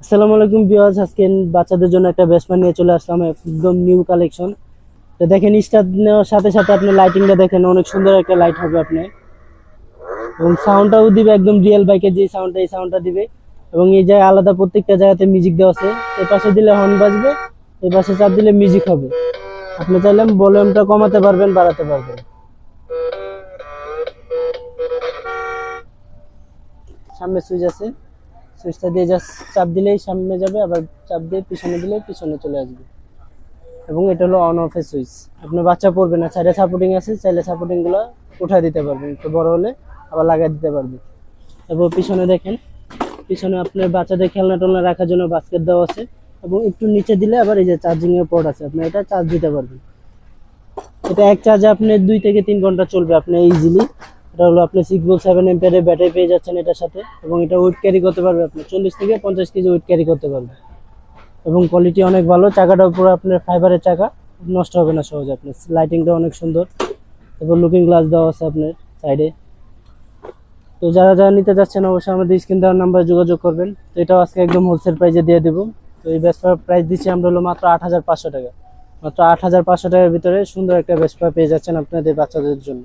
আসসালামু আলাইকুম ভিউয়ার্স, আজকে বাচ্চাদের জন্য একটা ভেসপা নিয়ে চলে আসলাম, একদম নিউ কালেকশন। তো দেখেন, স্টার্ট নেওয়ার সাথে সাথে আপনি লাইটিংটা দেখেন, অনেক সুন্দর একটা লাইট হবে আপনি, এবং সাউন্ডটাও দিবে একদম রিয়েল বাইকের যে সাউন্ডটা, এই সাউন্ডটা দিবে। এবং এই জায়গায় আলাদা প্রত্যেকটা জায়গাতে মিউজিক দেওয়া আছে। এই পাশে দিলে হর্ন বাজবে, এই পাশে চাপ দিলে মিউজিক হবে। আপনি চাইলে ভলিউমটা কমাতে পারবেন, বাড়াতে পারবেন। সামনে সুইচ আছে, সুইচটা দিয়ে জাস্ট চাপ দিলেই সামনে যাবে, আবার চাপ দিয়ে পিছনে দিলে পিছনে চলে আসবে। এবং এটা হলো অন অফ এর সুইচ। আপনার বাচ্চা পড়বে না, সাইডে সাপোর্টিং আছে, চাইলে সাপোর্টিং গুলো উঠায় দিতে পারবেন, একটু বড় হলে আবার লাগাই দিতে পারবেন। এবং পিছনে দেখেন, পিছনে আপনার বাচ্চাদের খেলনা টেলনা রাখার জন্য বাস্কেট দেওয়া আছে। এবং একটু নিচে দিলে আবার এই যে চার্জিং এর পোর্ট আছে, আপনি এটা চার্জ দিতে পারবেন। এটা এক চার্জে আপনি 2 থেকে 3 ঘন্টা চলবে আপনি ইজিলি। এটা হলো আপনি 6 ভোল্ট 7 অ্যাম্পিয়ারের ব্যাটারি পেয়ে যাচ্ছেন এটার সাথে। এবং এটা ওয়েট ক্যারি করতে পারবে, আপনি 40 থেকে 50 কেজি ওয়েট ক্যারি করতে পারবে। এবং কোয়ালিটি অনেক ভালো, চাকাটাও পুরো আপনার ফাইবারের চাকা, নষ্ট হবে না সহজে। আপনার লাইটিংটা অনেক সুন্দর, এবং লুকিং গ্লাস দেওয়া আছে আপনার সাইডে। তো যারা যারা নিতে যাচ্ছেন অবশ্যই আমাদের স্ক্রিন দেওয়ার নাম্বারে যোগাযোগ করবেন। তো এটাও আজকে একদম হোলসেল প্রাইসে দিয়ে দেবো। তো এই ভেসপার প্রাইস দিচ্ছি আমরা হলো মাত্র 8,500 টাকা। মাত্র 8,500 টাকার ভিতরে সুন্দর একটা ভেসপা পেয়ে যাচ্ছেন আপনাদের বাচ্চাদের জন্য।